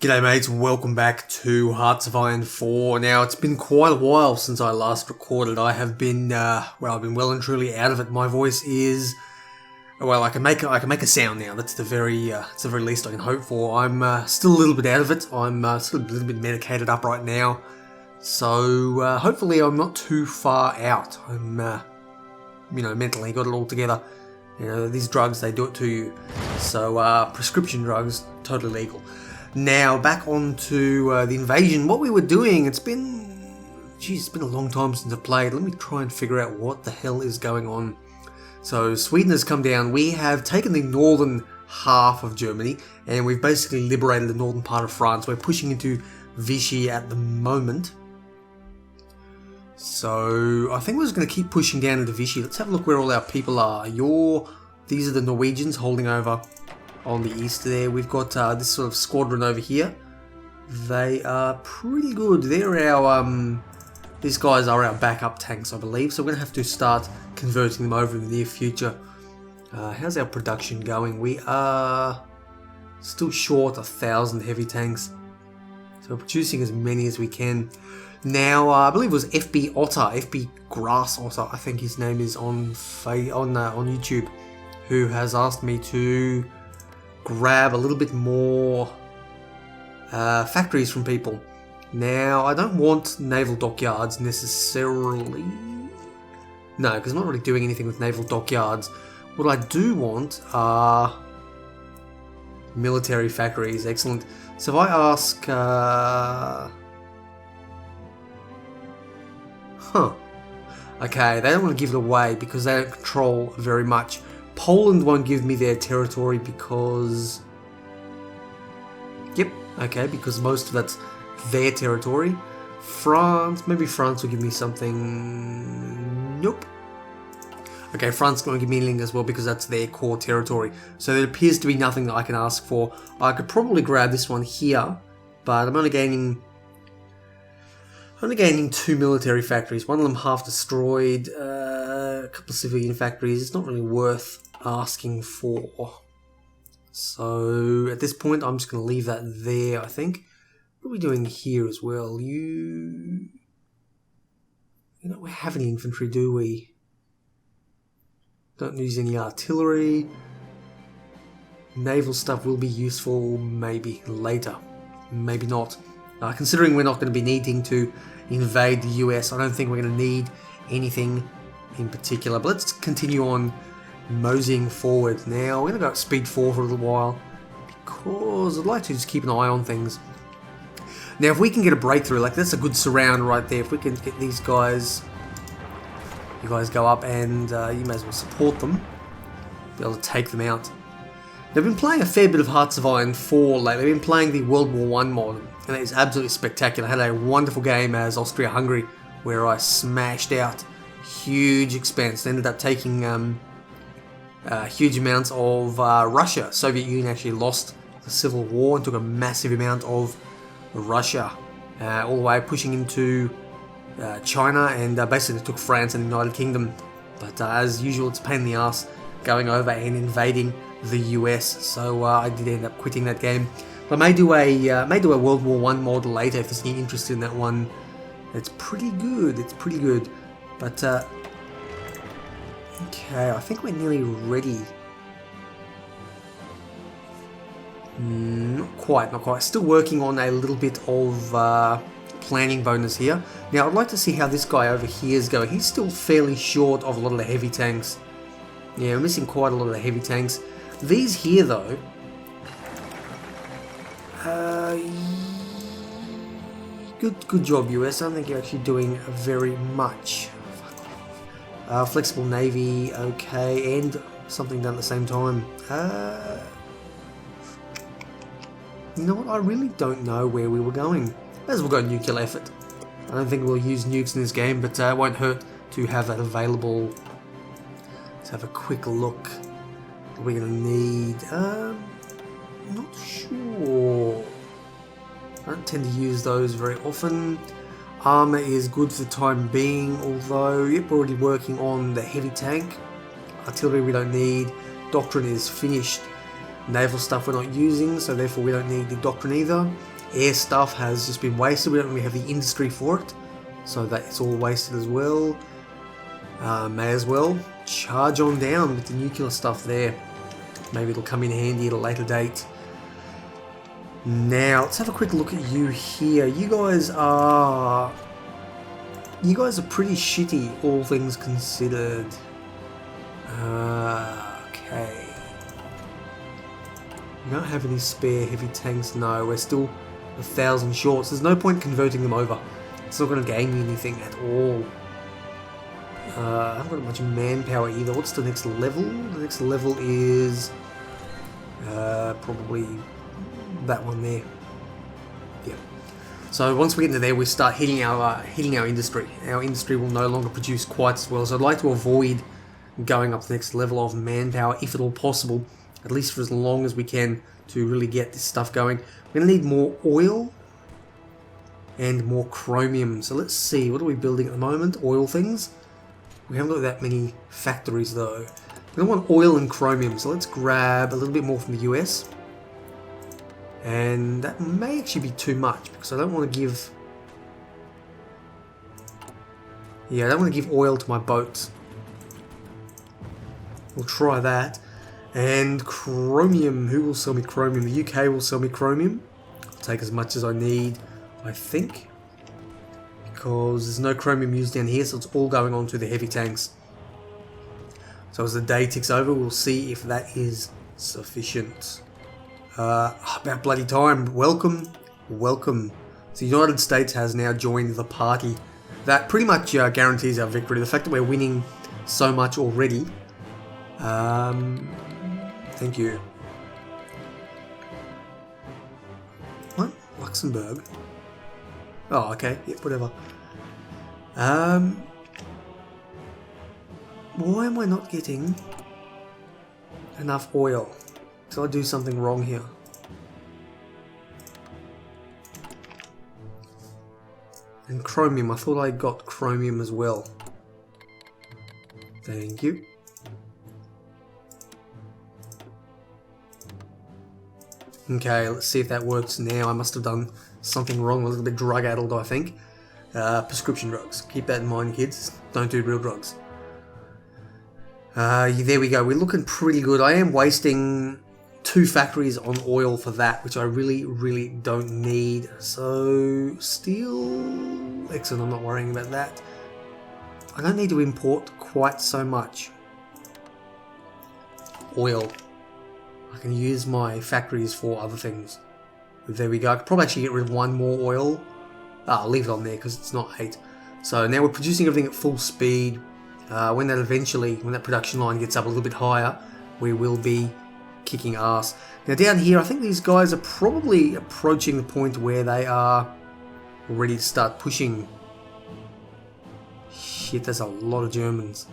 G'day mates, welcome back to Hearts of Iron 4. Now, it's been quite a while since I last recorded. I have been, I've been well and truly out of it. My voice is, well, I can make a sound now. That's the very least I can hope for. I'm still a little bit out of it. I'm still a little bit medicated up right now. So, hopefully I'm not too far out. I'm, mentally got it all together. You know, these drugs, they do it to you. So, prescription drugs, totally legal. Now, back onto the invasion. What we were doing, it's been a long time since I've played. Let me try and figure out what the hell is going on. So, Sweden has come down. We have taken the northern half of Germany, and we've basically liberated the northern part of France. We're pushing into Vichy at the moment. So, I think we're just going to keep pushing down into Vichy. Let's have a look where all our people are. These are the Norwegians holding over on the east there. We've got this sort of squadron over here. They are pretty good. They're our, these guys are our backup tanks, I believe. So we're going to have to start converting them over in the near future. How's our production going? We are still short 1,000 heavy tanks. So we're producing as many as we can. Now, I believe it was FB Otter, FB Grass Otter, I think his name is on YouTube, who has asked me to grab a little bit more factories from people. Now, I don't want naval dockyards necessarily. No, because I'm not really doing anything with naval dockyards. What I do want are military factories. Excellent. So if I ask... Okay, they don't want to give it away because they don't control very much. Poland won't give me their territory because... Yep, okay, because most of that's their territory. France, maybe France will give me something... Nope. Okay, France is going to give me anything as well because that's their core territory. So there appears to be nothing that I can ask for. I could probably grab this one here, but I'm only gaining 2 military factories. One of them half destroyed, a couple of civilian factories. It's not really worth asking for. So at this point I'm just going to leave that there, I think. What are we doing here as well? You don't have any infantry, do we? Don't use any artillery. Naval stuff will be useful maybe later. Maybe not. Considering we're not going to be needing to invade the US, I don't think we're going to need anything in particular. But let's continue on moseying forward. Now, we're going to go at speed 4 for a little while because I'd like to just keep an eye on things. Now, if we can get a breakthrough, like that's a good surround right there. If we can get these guys, you guys go up and you may as well support them. Be able to take them out. They've been playing a fair bit of Hearts of Iron 4 lately. They've been playing the World War I mod, and it's absolutely spectacular. I had a wonderful game as Austria-Hungary where I smashed out huge expanse. They ended up taking huge amounts of Russia. Soviet Union actually lost the Civil War and took a massive amount of Russia, all the way pushing into China, and basically took France and the United Kingdom. But as usual, it's a pain in the ass going over and invading the US. So I did end up quitting that game. But I may do a World War I mod later if there's any interest in that one. It's pretty good. It's pretty good. But okay, I think we're nearly ready. Not quite. Still working on a little bit of planning bonus here. Now, I'd like to see how this guy over here is going. He's still fairly short of a lot of the heavy tanks. Yeah, we're missing quite a lot of the heavy tanks. These here, though... Good job, US. I don't think you're actually doing very much. Flexible Navy, okay, and something done at the same time. You know what? I really don't know where we were going. May as well go nuclear effort. I don't think we'll use nukes in this game, but it won't hurt to have that available. Let's have a quick look. What are we going to need? Not sure. I don't tend to use those very often. Armor is good for the time being, although, yep, we're already working on the heavy tank. Artillery we don't need. Doctrine is finished. Naval stuff we're not using, so therefore we don't need the doctrine either. air stuff has just been wasted. We don't really have the industry for it, so that's all wasted as well. May as well charge on down with the nuclear stuff there. Maybe it'll come in handy at a later date. Now let's have a quick look at you here. You guys are pretty shitty, all things considered. Okay. We don't have any spare heavy tanks. No, we're still 1,000 short. So there's no point converting them over. It's not going to gain me anything at all. I haven't got much manpower either. What's the next level? The next level is probably that one there. Yeah. So once we get into there, we start hitting our industry. Our industry will no longer produce quite as well. So I'd like to avoid going up to the next level of manpower, if at all possible, at least for as long as we can, to really get this stuff going. We're going to need more oil and more chromium. So let's see, what are we building at the moment? Oil things. We haven't got that many factories though. We don't want oil and chromium, so let's grab a little bit more from the US. And that may actually be too much, because I don't want to give... Yeah, I don't want to give oil to my boats. We'll try that. And chromium, who will sell me chromium? The UK will sell me chromium. I'll take as much as I need, I think. Because there's no chromium used down here, so it's all going on to the heavy tanks. So as the day ticks over, we'll see if that is sufficient. About bloody time. Welcome, welcome. The United States has now joined the party. That pretty much guarantees our victory. The fact that we're winning so much already. Thank you. What? Luxembourg? Oh, okay. Yeah, whatever. Why am I not getting enough oil? Did I do something wrong here? And chromium. I thought I got chromium as well. Thank you. Okay, let's see if that works now. I must have done something wrong. I'm a little bit drug-addled, I think. Prescription drugs. Keep that in mind, kids. Don't do real drugs. There we go. We're looking pretty good. I am wasting 2 factories on oil for that, which I really, really don't need. So, steel... Excellent, I'm not worrying about that. I don't need to import quite so much oil. I can use my factories for other things. There we go. I could probably actually get rid of 1 more oil. I'll leave it on there because it's not 8. So now we're producing everything at full speed. When that production line gets up a little bit higher, we will be kicking ass. Now down here, I think these guys are probably approaching the point where they are ready to start pushing. Shit, there's a lot of Germans.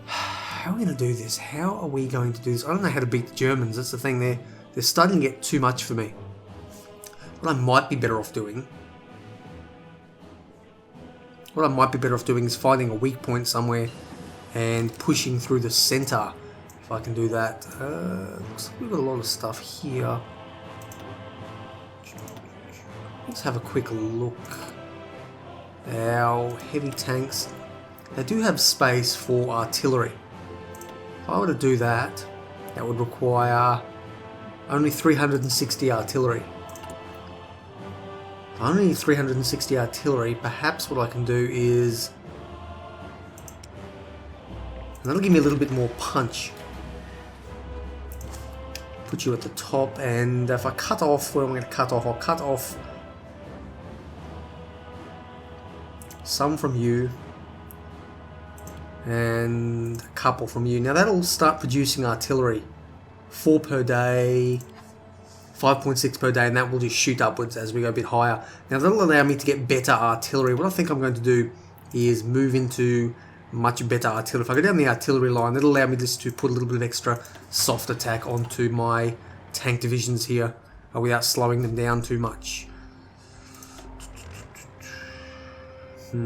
How are we going to do this? How are we going to do this? I don't know how to beat the Germans. That's the thing. They're starting to get too much for me. What I might be better off doing... What I might be better off doing is finding a weak point somewhere and pushing through the center. If I can do that. Looks like we've got a lot of stuff here. Let's have a quick look. Our heavy tanks. They do have space for artillery. If I were to do that, that would require only 360 artillery. If I only need 360 artillery, perhaps what I can do is... And that'll give me a little bit more punch. Put you at the top, and if I cut off, where am I going to cut off? I'll cut off some from you. And a couple from you. Now that'll start producing artillery. 4 per day, 5.6 per day, and that will just shoot upwards as we go a bit higher. Now that'll allow me to get better artillery. What I think I'm going to do is move into much better artillery. If I go down the artillery line, that'll allow me just to put a little bit of extra soft attack onto my tank divisions here without slowing them down too much. I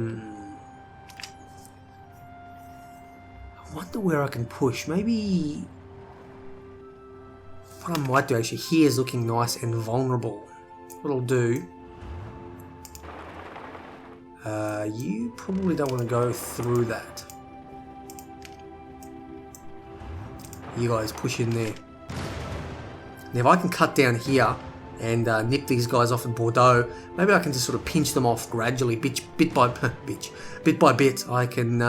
wonder where I can push. Maybe what I might do actually here is looking nice and vulnerable. what I'll do... you probably don't want to go through that. You guys push in there. Now if I can cut down here and nip these guys off in Bordeaux, maybe I can just sort of pinch them off gradually, bit by bit. I can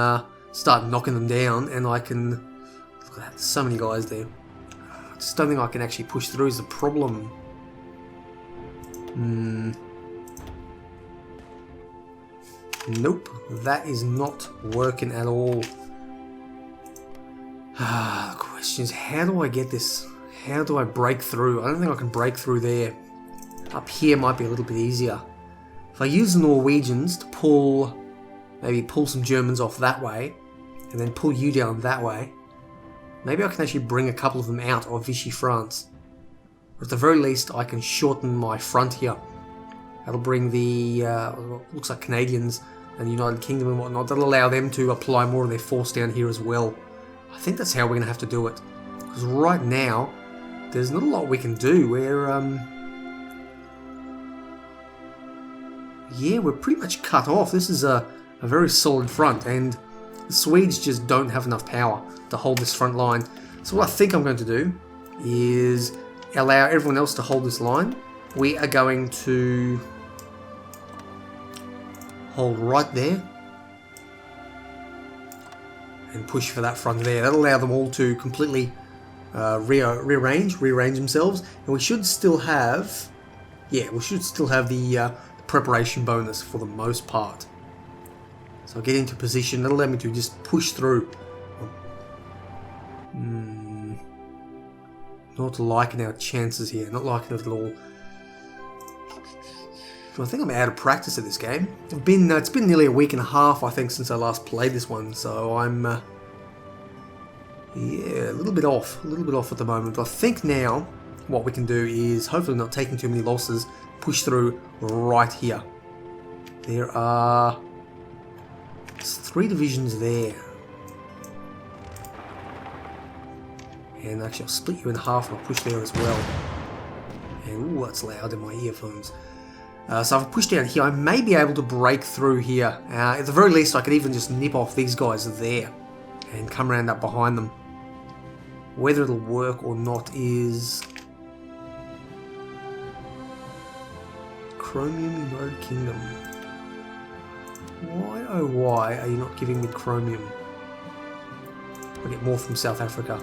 start knocking them down, and I can... Look at that, so many guys there. I just don't think I can actually push through is the problem. Nope, that is not working at all. The question is, how do I get this? How do I break through? I don't think I can break through there. Up here might be a little bit easier. If I use the Norwegians to pull, maybe pull some Germans off that way, and then pull you down that way, maybe I can actually bring a couple of them out of Vichy France. Or at the very least, I can shorten my front here. That'll bring the, looks like Canadians and the United Kingdom and whatnot. That'll allow them to apply more of their force down here as well. I think that's how we're going to have to do it. Because right now, there's not a lot we can do. We're pretty much cut off. This is a very solid front, and the Swedes just don't have enough power to hold this front line. So what I think I'm going to do is allow everyone else to hold this line. We are going to hold right there and push for that front there. That'll allow them all to completely rearrange themselves, and we should still have, the preparation bonus for the most part. So I'll get into position. That'll allow me to just push through. Not liking our chances here. Not liking it at all. I think I'm out of practice at this game. It's been nearly a week and a half, I think, since I last played this one. So I'm, a little bit off at the moment. But I think now what we can do is, hopefully not taking too many losses, push through right here. There are 3 divisions there. And actually I'll split you in half and I'll push there as well. And ooh, that's loud in my earphones. So if I push down here, I may be able to break through here. At the very least, I could even just nip off these guys there and come around up behind them. Whether it'll work or not is... Chromium, United Kingdom. Why, oh why, are you not giving me chromium? I'll get more from South Africa.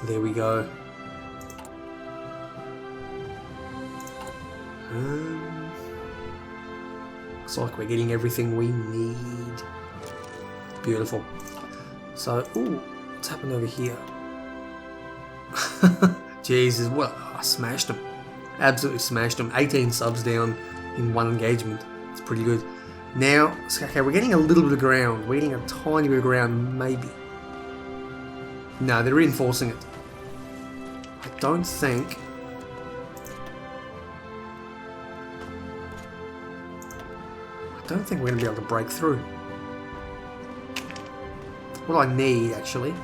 There we go. Looks like we're getting everything we need. Beautiful. So, ooh, what's happened over here? Jesus, what? I smashed them. Absolutely smashed them. 18 subs down in one engagement. It's pretty good. Now, okay, we're getting a little bit of ground. We're getting a tiny bit of ground, maybe. No, they're reinforcing it. I don't think we're going to be able to break through. What I need, actually,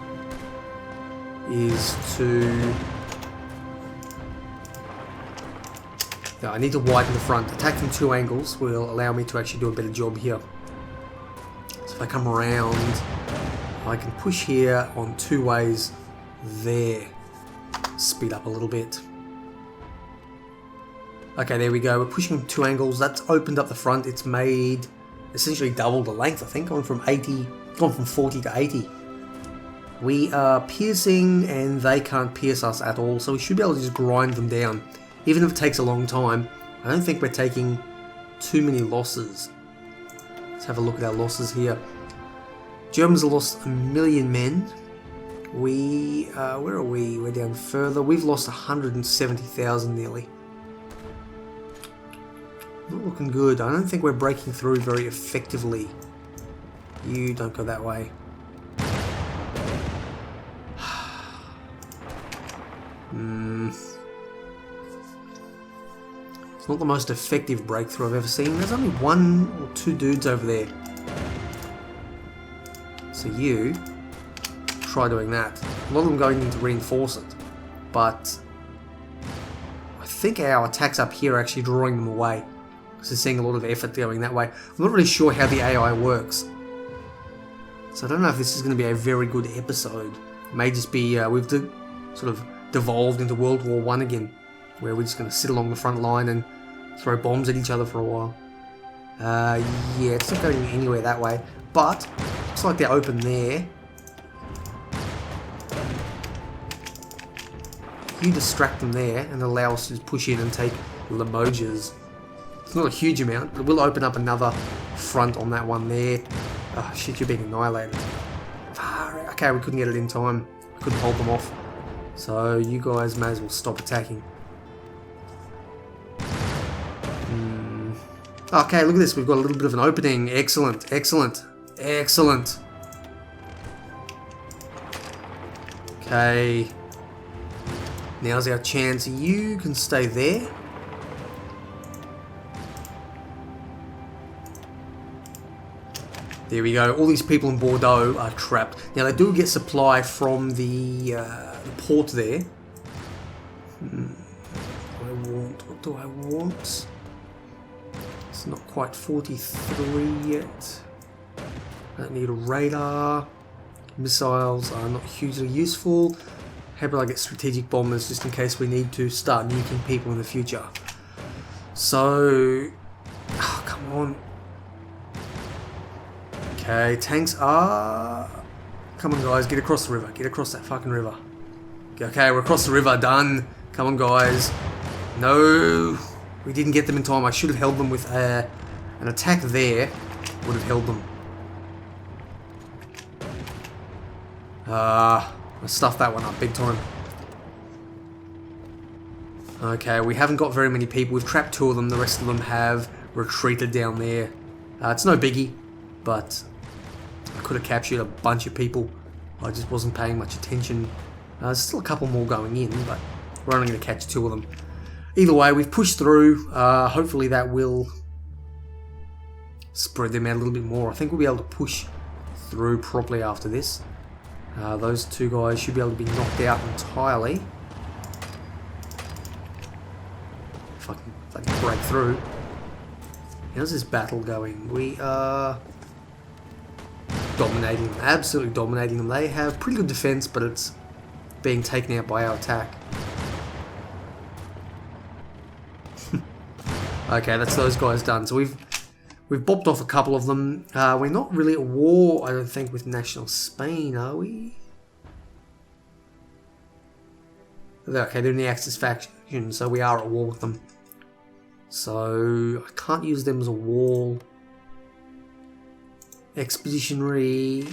is to... No, I need to widen the front. Attack from 2 angles will allow me to actually do a better job here. So if I come around, I can push here on 2 ways there. Speed up a little bit. Okay, there we go. We're pushing 2 angles. That's opened up the front. It's made essentially double the length, I think. Gone from 40 to 80. We are piercing, and they can't pierce us at all. So we should be able to just grind them down. Even if it takes a long time, I don't think we're taking too many losses. Let's have a look at our losses here. Germans have lost 1 million men. We, where are we? We're down further. We've lost 170,000 nearly. Not looking good. I don't think we're breaking through very effectively. You don't go that way. It's not the most effective breakthrough I've ever seen. There's only 1 or 2 dudes over there. So you try doing that. A lot of them going in to reinforce it. But I think our attacks up here are actually drawing them away. So seeing a lot of effort going that way. I'm not really sure how the AI works. So I don't know if this is going to be a very good episode. It may just be, we've sort of devolved into World War I again, where we're just going to sit along the front line and throw bombs at each other for a while. Yeah, it's not going anywhere that way, but looks like they're open there. You distract them there and allow us to just push in and take Limoges. It's not a huge amount, but it will open up another front on that one there. Oh shit, you're being annihilated. Okay, we couldn't get it in time. I couldn't hold them off. So you guys may as well stop attacking. Okay, look at this. We've got a little bit of an opening. Excellent, excellent, excellent. Okay. Now's our chance. You can stay there. There we go. All these people in Bordeaux are trapped. Now they do get supply from the port there. What do I want? It's not quite 43 yet. I don't need a radar. Missiles are not hugely useful. How about I get strategic bombers just in case we need to start nuking people in the future? So, oh, come on. Okay, tanks are... Come on guys, get across the river. Get across that fucking river. Okay, we're across the river, done. Come on guys. No, we didn't get them in time. I should have held them with an attack there. Would have held them. I stuffed that one up big time. Okay, we haven't got very many people. We've trapped 2 of them. The rest of them have retreated down there. It's no biggie, but I could have captured a bunch of people. I just wasn't paying much attention. There's still a couple more going in, but we're only going to catch 2 of them. Either way, we've pushed through. Hopefully that will spread them out a little bit more. I think we'll be able to push through properly after this. Those 2 guys should be able to be knocked out entirely. If I can break through. How's this battle going? We are dominating them, absolutely dominating them. They have pretty good defense, but it's being taken out by our attack. Okay, that's those guys done. So we've bopped off a couple of them. We're not really at war, I don't think, with National Spain, are we? Okay, they're in the Axis faction, so we are at war with them. So I can't use them as a wall. Expeditionary.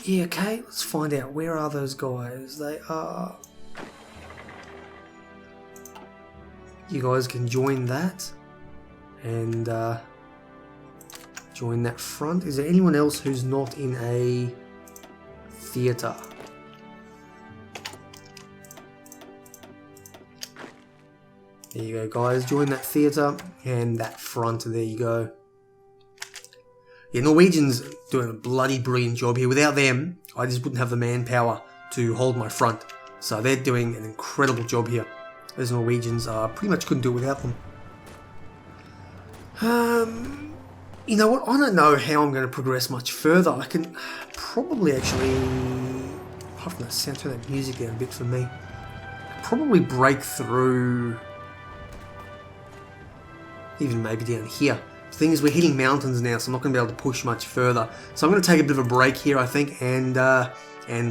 Yeah, okay, let's find out. Where are those guys? They are... You guys can join that. And join that front. Is there anyone else who's not in a theatre? There you go, guys. Join that theatre and that front. There you go. Yeah, Norwegians doing a bloody brilliant job here. Without them, I just wouldn't have the manpower to hold my front. So they're doing an incredible job here. Those Norwegians pretty much couldn't do it without them. You know what? I don't know how I'm going to progress much further. I can probably actually, apart from that sound, turn that music down a bit for me. Probably break through, even maybe down here. The thing is, we're hitting mountains now, so I'm not going to be able to push much further. So I'm going to take a bit of a break here, I think, and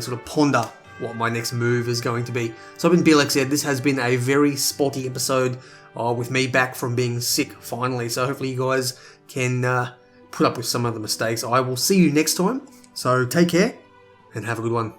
sort of ponder what my next move is going to be. So I've been Blxz. This has been a very spotty episode with me back from being sick finally. So hopefully you guys can put up with some of the mistakes. I will see you next time. So take care and have a good one.